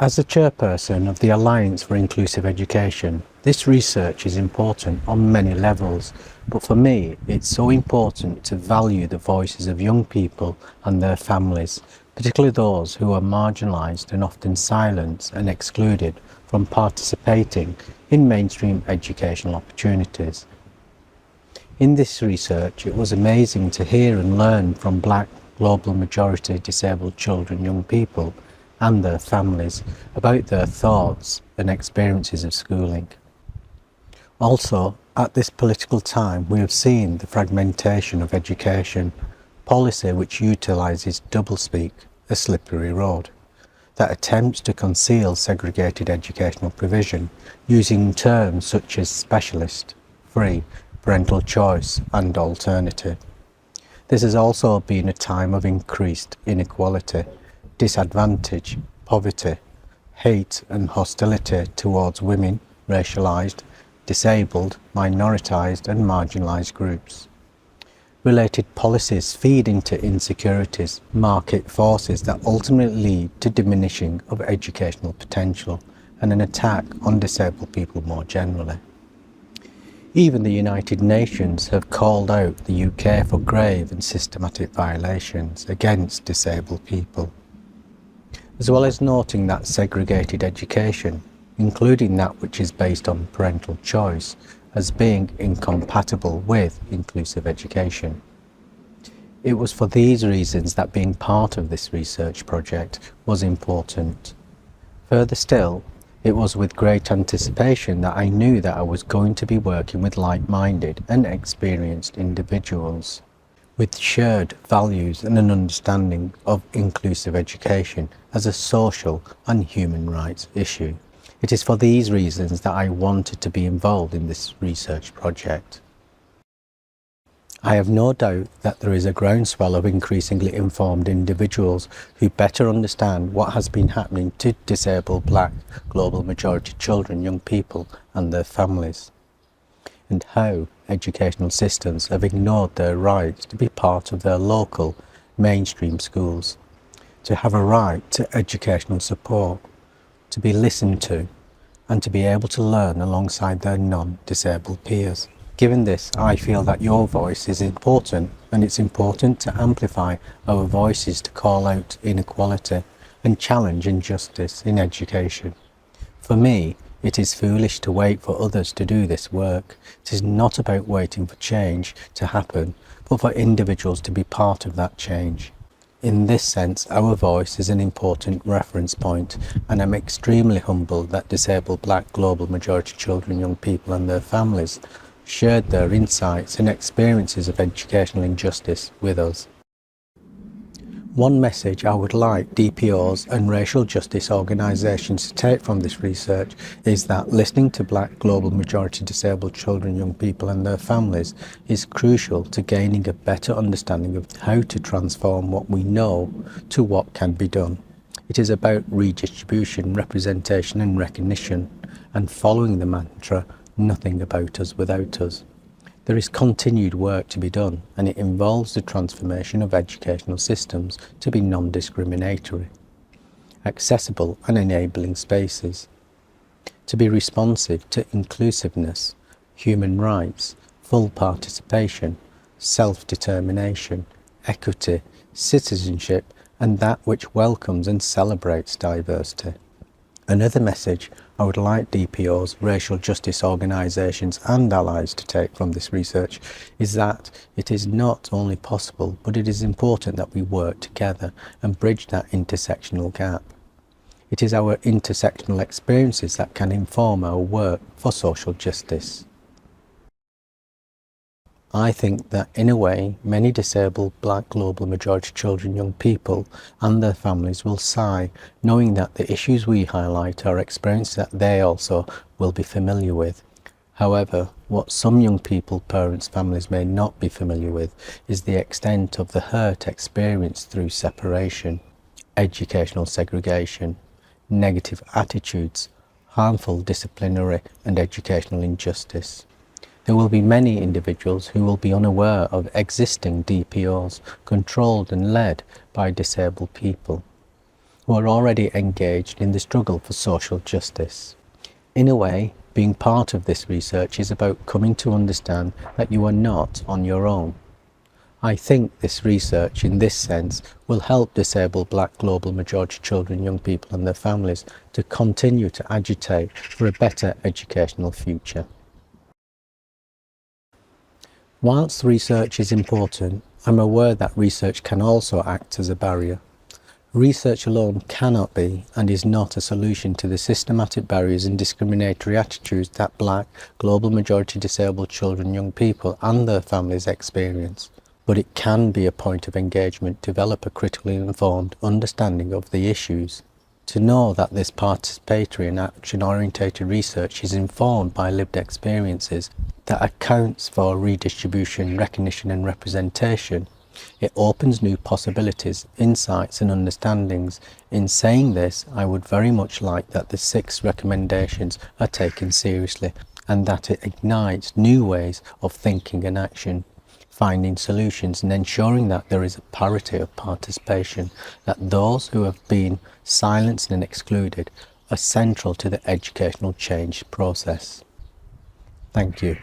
As the chairperson of the Alliance for Inclusive Education, this research is important on many levels, but for me it's so important to value the voices of young people and their families, particularly those who are marginalised and often silenced and excluded from participating in mainstream educational opportunities. In this research, it was amazing to hear and learn from Black, global majority disabled children, young people and their families about their thoughts and experiences of schooling. Also, at this political time, we have seen the fragmentation of education, policy which utilises doublespeak, a slippery road, that attempts to conceal segregated educational provision using terms such as specialist, free, parental choice and alternative. This has also been a time of increased inequality, disadvantage, poverty, hate and hostility towards women, racialised, disabled, minoritised and marginalised groups. Related policies feed into insecurities, market forces that ultimately lead to diminishing of educational potential and an attack on disabled people more generally. Even the United Nations have called out the UK for grave and systematic violations against disabled people, as well as noting that segregated education, including that which is based on parental choice, as being incompatible with inclusive education. It was for these reasons that being part of this research project was important. Further still, it was with great anticipation that I knew that I was going to be working with like-minded and experienced individuals, with shared values and an understanding of inclusive education as a social and human rights issue. It is for these reasons that I wanted to be involved in this research project. I have no doubt that there is a groundswell of increasingly informed individuals who better understand what has been happening to disabled Black, global majority children, young people and their families, and how educational systems have ignored their rights to be part of their local mainstream schools, to have a right to educational support, to be listened to, and to be able to learn alongside their non-disabled peers. Given this, I feel that your voice is important, and it's important to amplify our voices to call out inequality and challenge injustice in education. For me, it is foolish to wait for others to do this work. It is not about waiting for change to happen, but for individuals to be part of that change. In this sense, our voice is an important reference point, and I'm extremely humbled that disabled Black, global majority children, young people and their families shared their insights and experiences of educational injustice with us. One message I would like DPOs and racial justice organisations to take from this research is that listening to Black, global majority disabled children, young people and their families is crucial to gaining a better understanding of how to transform what we know to what can be done. It is about redistribution, representation and recognition, and following the mantra, nothing about us without us. There is continued work to be done, and it involves the transformation of educational systems to be non-discriminatory, accessible and enabling spaces, to be responsive to inclusiveness, human rights, full participation, self-determination, equity, citizenship, and that which welcomes and celebrates diversity. Another message I would like DPOs, racial justice organisations and allies to take from this research is that it is not only possible, but it is important that we work together and bridge that intersectional gap. It is our intersectional experiences that can inform our work for social justice. I think that in a way, many disabled Black, global majority children, young people and their families will sigh, knowing that the issues we highlight are experiences that they also will be familiar with. However, what some young people, parents, families may not be familiar with is the extent of the hurt experienced through separation, educational segregation, negative attitudes, harmful disciplinary and educational injustice. There will be many individuals who will be unaware of existing DPOs controlled and led by disabled people. who are already engaged in the struggle for social justice. In a way, being part of this research is about coming to understand that you are not on your own. I think this research, in this sense, will help disabled Black global majority children, young people and their families to continue to agitate for a better educational future. Whilst research is important, I'm aware that research can also act as a barrier. Research alone cannot be and is not a solution to the systematic barriers and discriminatory attitudes that Black, global majority disabled children, young people and their families experience. But it can be a point of engagement to develop a critically informed understanding of the issues. To know that this participatory and action-orientated research is informed by lived experiences that accounts for redistribution, recognition and representation, it opens new possibilities, insights and understandings. In saying this, I would very much like that the 6 recommendations are taken seriously and that it ignites new ways of thinking and action, finding solutions and ensuring that there is a parity of participation, that those who have been silenced and excluded are central to the educational change process. Thank you.